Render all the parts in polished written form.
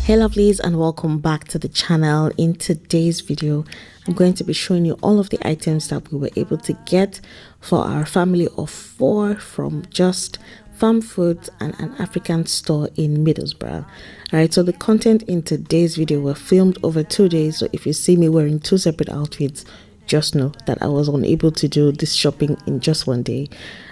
Hey lovelies, and welcome back to the channel. In today's video I'm going to be showing you all of the items that we were able to get for our family of 4 from just farm foods and an African store in Middlesbrough. Alright, so the content in today's video were filmed over 2 days, so if you see me wearing 2 separate outfits, just know that I was unable to do this shopping in just 1 day.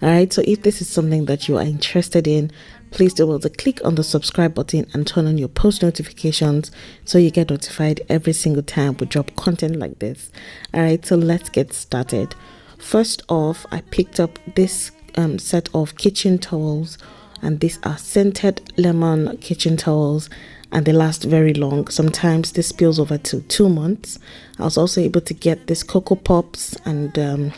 Alright, so if this is something that you are interested in, please do well to click on the subscribe button and turn on your post notifications so you get notified every single time we drop content like this. Alright, so let's get started. First off, I picked up this set of kitchen towels, and these are scented lemon kitchen towels, and they last very long. Sometimes this spills over to 2 months. I was also able to get this Cocoa Pops and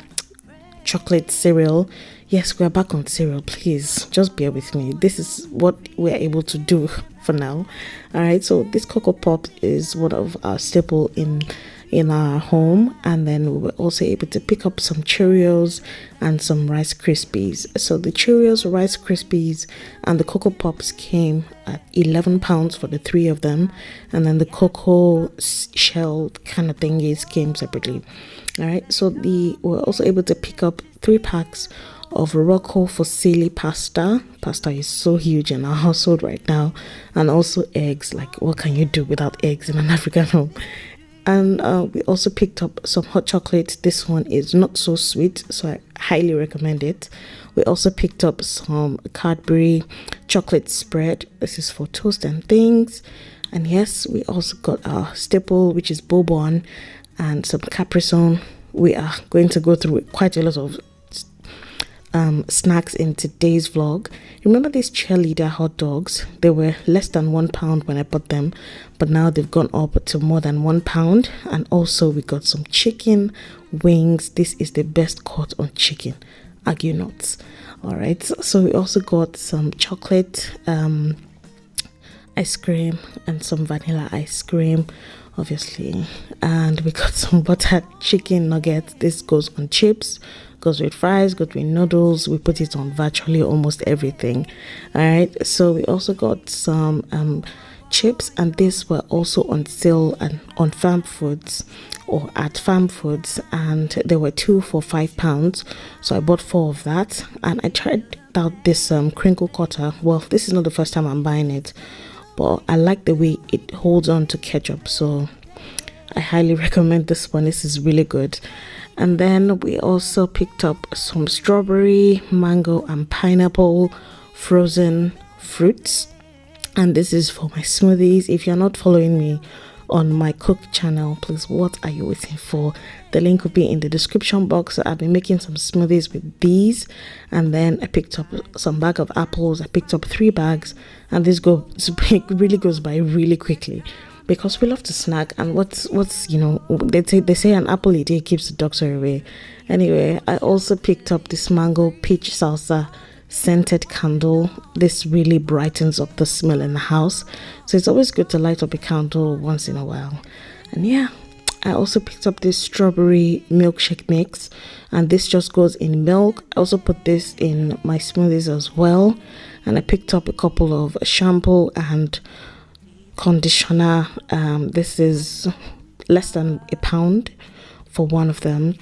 chocolate cereal. Yes, we're back on cereal. Please just bear with me. This is what we're able to do for now. All right, so this Cocoa Pop is one of our staple in our home, and then we were also able to pick up some Cheerios and some Rice Krispies. So the Cheerios, Rice Krispies and the Cocoa Pops came at £11 for the 3 of them, and then the cocoa shell kind of thingies came separately. All right, so we were also able to pick up 3 packs of Rocco Fusilli pasta. Pasta is so huge in our household right now, and also eggs. Like, what can you do without eggs in an African home? And we also picked up some hot chocolate. This one is not so sweet, so I highly recommend it. We also picked up some Cadbury chocolate spread. This is for toast and things. And yes, we also got our staple, which is Bourbon, and some Capri Sun. We are going to go through quite a lot of snacks in today's vlog. Remember these cheerleader hot dogs? They were less than £1 when I bought them, but now they've gone up to more than £1. And also we got some chicken wings. This is the best cut on chicken, argue not. All right, so we also got some chocolate ice cream and some vanilla ice cream, obviously, and we got some buttered chicken nuggets. This goes on chips, goes with fries, goes with noodles. We put it on virtually almost everything. All right, so we also got some chips, and these were also on sale and on farm foods, or at farm foods, and there were 2 for £5, so I bought 4 of that. And I tried out this crinkle cutter. Well, this is not the first time I'm buying it, but I like the way it holds on to ketchup, so I highly recommend this one. This is really good. And then we also picked up some strawberry, mango and pineapple frozen fruits, and this is for my smoothies. If you're not following me on my cook channel, please, what are you waiting for? The link will be in the description box. So I've been making some smoothies with these, and then I picked up some bag of apples. I picked up 3 bags, and this really goes by really quickly because we love to snack. And what's you know, they say an apple a day keeps the doctor away. Anyway, I also picked up this mango peach salsa scented candle. This really brightens up the smell in the house, so it's always good to light up a candle once in a while. And yeah, I also picked up this strawberry milkshake mix, and this just goes in milk. I also put this in my smoothies as well. And I picked up a couple of shampoo and conditioner. This is less than £1 for one of them.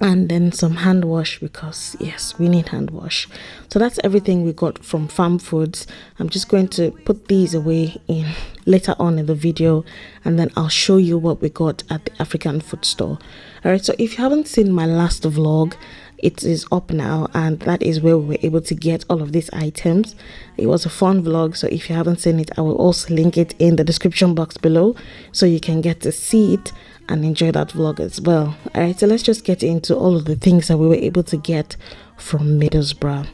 And then some hand wash, because yes, we need hand wash. So that's everything we got from farm foods. I'm just going to put these away in later on in the video, and then I'll show you what we got at the African food store. All right, so if you haven't seen my last vlog, it is up now, and that is where we were able to get all of these items. It was a fun vlog, so if you haven't seen it, I will also link it in the description box below so you can get to see it and enjoy that vlog as well. All right, so let's just get into all of the things that we were able to get from Middlesbrough.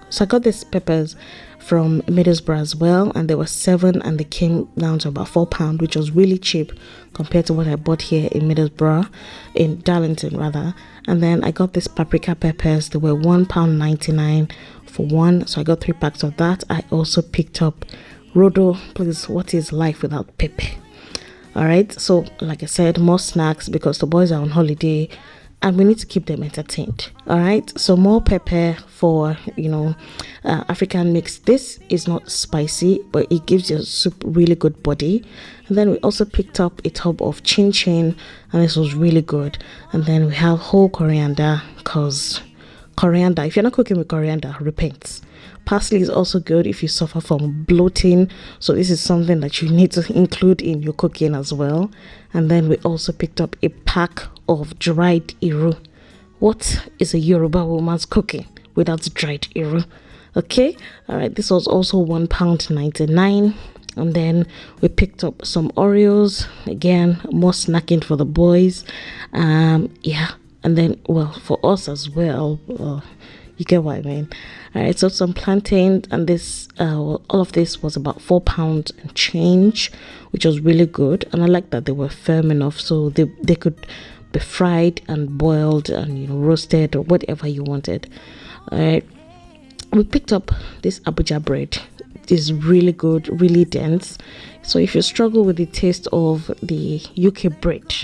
So I got these peppers from Middlesbrough as well, and there were 7, and they came down to about £4, which was really cheap compared to what I bought here in Middlesbrough, in Darlington rather. And then I got these paprika peppers. They were £1.99 for 1, so I got 3 packs of that. I also picked up Rodo. Please, what is life without pepper? All right, so like I said, more snacks because the boys are on holiday, and we need to keep them entertained. All right, so more pepper for African mix. This is not spicy, but it gives your soup really good body. And then we also picked up a tub of chin chin, and this was really good. And then we have whole coriander, because coriander, if you're not cooking with coriander, repent. Parsley is also good if you suffer from bloating, so this is something that you need to include in your cooking as well. And then we also picked up a pack of dried iru. What is a Yoruba woman's cooking without dried iru? Okay, all right, this was also £1.99. And then we picked up some Oreos, again, more snacking for the boys. Yeah, and then, well, for us as well, you get what I mean. All right, so some plantain, and this all of this was about £4 and change, which was really good. And I like that they were firm enough, so they could be fried and boiled and roasted or whatever you wanted. All right, we picked up this Abuja bread. It is really good, really dense. So if you struggle with the taste of the UK bread,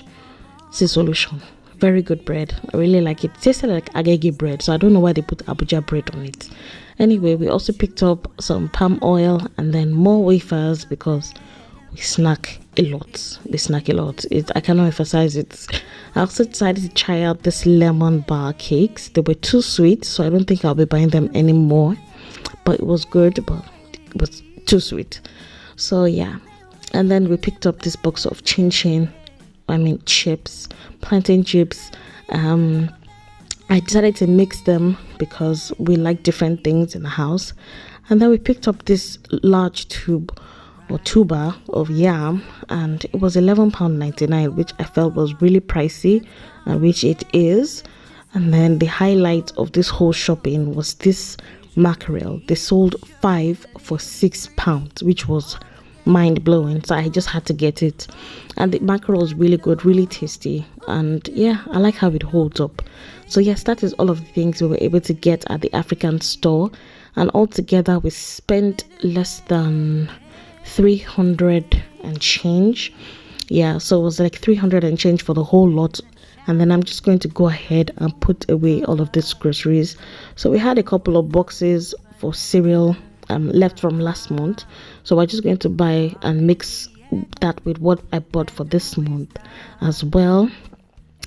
it's a solution. Very good bread. I really like it. It tasted like agege bread, so I don't know why they put Abuja bread on it. Anyway, we also picked up some palm oil and then more wafers, because we snack a lot. I cannot emphasize it. I also decided to try out this lemon bar cakes. They were too sweet, so I don't think I'll be buying them anymore. But it was good, but it was too sweet. So yeah. And then we picked up this box of chips, plantain chips. I decided to mix them because we like different things in the house. And then we picked up this large tuber of yam, and it was £11.99, which I felt was really pricey, and which it is. And then the highlight of this whole shopping was this mackerel. They sold 5 for £6, which was mind-blowing, so I just had to get it. And the mackerel is really good, really tasty, and yeah, I like how it holds up. So yes, that is all of the things we were able to get at the African store, and altogether we spent less than 300 and change. Yeah, so it was like 300 and change for the whole lot. And then I'm just going to go ahead and put away all of these groceries. So we had a couple of boxes for cereal left from last month, so we're just going to buy and mix that with what I bought for this month as well.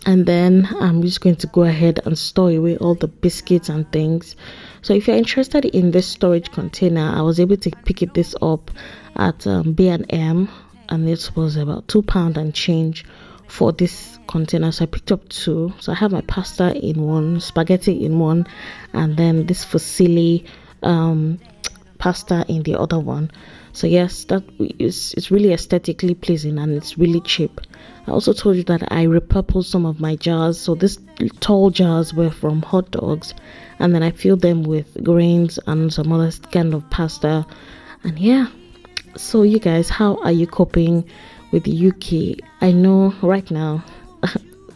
And then I'm just going to go ahead and store away all the biscuits and things. So if you're interested in this storage container, I was able to pick this up at B&M, and it was about £2 and change for this container. So I picked up 2. So I have my pasta in one, spaghetti in one, and then this fusilli pasta in the other one. So yes, it's really aesthetically pleasing, and it's really cheap. I also told you that I repurposed some of my jars. So these tall jars were from hot dogs, and then I filled them with grains and some other kind of pasta. And yeah, so you guys, how are you coping with the UK? I know right now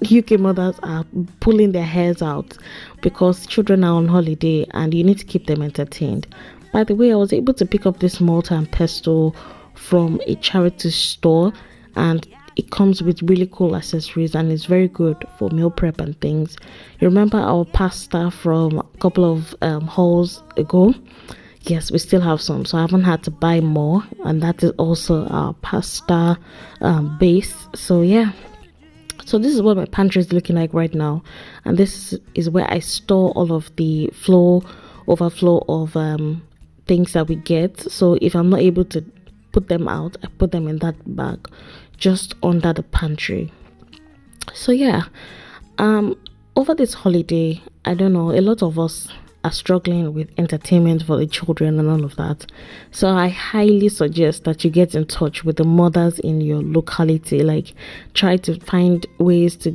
UK mothers are pulling their hairs out because children are on holiday and you need to keep them entertained. By the way, I was able to pick up this mortar and pestle from a charity store, and it comes with really cool accessories, and it's very good for meal prep and things. You remember our pasta from a couple of hauls ago? Yes, we still have some, so I haven't had to buy more, and that is also our pasta base. So yeah, so this is what my pantry is looking like right now, and this is where I store all of the overflow of things that we get. So if I'm not able to put them out, I put them in that bag just under the pantry. So yeah, over this holiday, I don't know, a lot of us are struggling with entertainment for the children and all of that. So I highly suggest that you get in touch with the mothers in your locality. Like, try to find ways to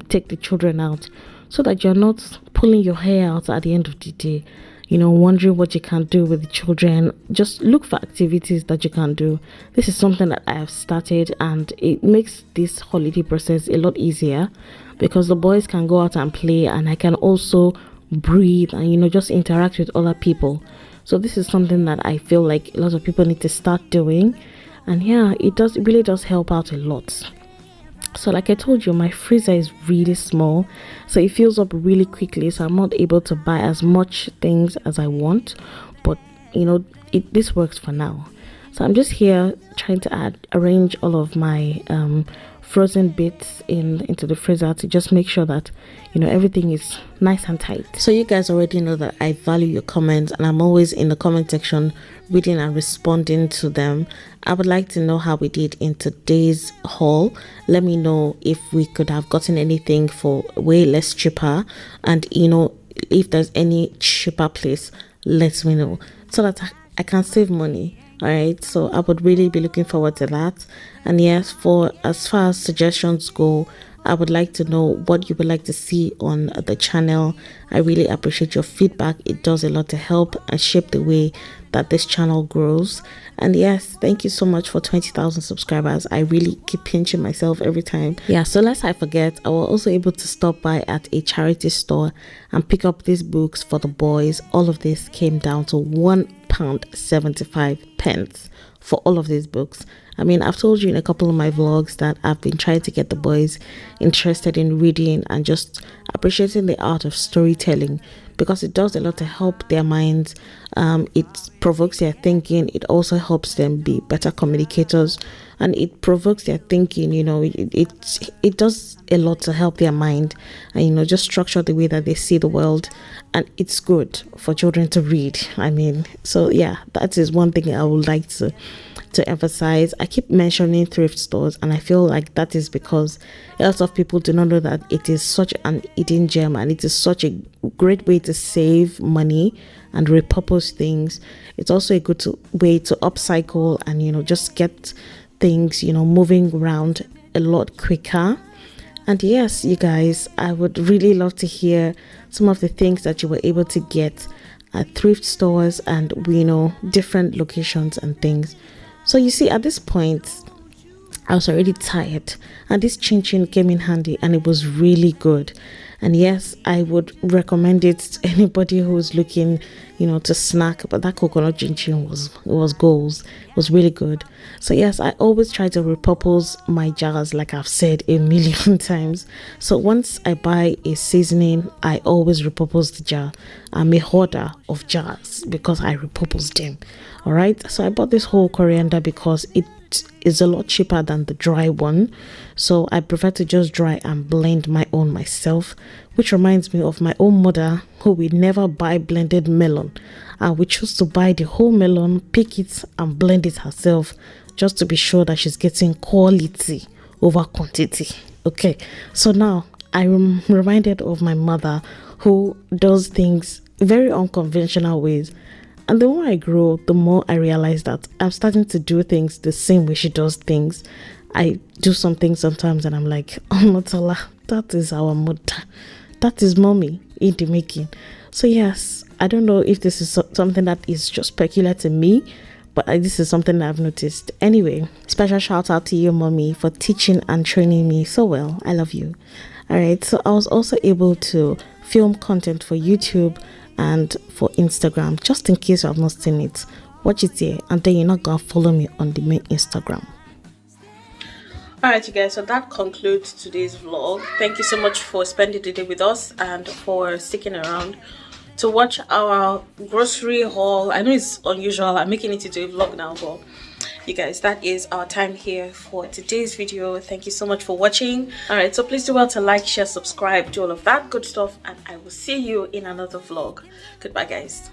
take the children out, so that you're not pulling your hair out at the end of the day, wondering what you can do with the children. Just look for activities that you can do. This is something that I have started, and it makes this holiday process a lot easier, because the boys can go out and play, and I can also breathe and just interact with other people. So this is something that I feel like a lot of people need to start doing, and yeah, it really does help out a lot. So like I told you, my freezer is really small, so it fills up really quickly, so I'm not able to buy as much things as I want. But this works for now. So I'm just here trying to arrange all of my frozen bits into the freezer to just make sure that everything is nice and tight. So you guys already know that I value your comments, and I'm always in the comment section reading and responding to them. I would like to know how we did in today's haul. Let me know if we could have gotten anything for way less cheaper, and if there's any cheaper place, let me know so that I can save money. All right, so I would really be looking forward to that. And yes, for as far as suggestions go, I would like to know what you would like to see on the channel. I really appreciate your feedback. It does a lot to help and shape the way that this channel grows. And yes, thank you so much for 20,000 subscribers. I really keep pinching myself every time. Yeah, so lest I forget, I was also able to stop by at a charity store and pick up these books for the boys. All of this came down to £1.75 for all of these books. I mean, I've told you in a couple of my vlogs that I've been trying to get the boys interested in reading and just appreciating the art of storytelling, because it does a lot to help their minds. It provokes their thinking. It also helps them be better communicators, and it provokes their thinking. It does a lot to help their mind and just structure the way that they see the world. And it's good for children to read. I mean, so yeah, that is one thing I would like to emphasize. I keep mentioning thrift stores, and I feel like that is because a lot of people do not know that it is such an hidden gem, and it is such a great way to save money and repurpose things. It's also a good way to upcycle and just get things moving around a lot quicker. And yes, you guys, I would really love to hear some of the things that you were able to get at thrift stores and different locations and things. So you see, at this point, I was already tired, and this chin came in handy, and it was really good. And yes, I would recommend it to anybody who's looking, to snack. But that coconut chin was goals. It was really good. So yes, I always try to repurpose my jars, like I've said a million times. So once I buy a seasoning, I always repurpose the jar. I'm a hoarder of jars because I repurpose them. All right. So I bought this whole coriander because it is a lot cheaper than the dry one, so I prefer to just dry and blend my own myself, which reminds me of my own mother, who would never buy blended melon, and we choose to buy the whole melon, pick it and blend it herself, just to be sure that she's getting quality over quantity. Okay, so now I'm reminded of my mother, who does things very unconventional ways. And the more I grow, the more I realize that I'm starting to do things the same way she does things. I do something sometimes and I'm like, oh, no, Tola, that is our mother. That is mommy in the making. So yes, I don't know if this is something that is just peculiar to me, but this is something I've noticed. Anyway, special shout out to you, mommy, for teaching and training me so well. I love you. All right, so I was also able to film content for YouTube and for Instagram, just in case you have not seen it. Watch it here, and then you're not gonna follow me on the main Instagram. Alright, you guys, so that concludes today's vlog. Thank you so much for spending the day with us and for sticking around to watch our grocery haul. I know it's unusual, I'm making it into a vlog now, but you guys, that is our time here for today's video. Thank you so much for watching. All right, so please do well to like, share, subscribe, do all of that good stuff, and I will see you in another vlog. Goodbye, guys.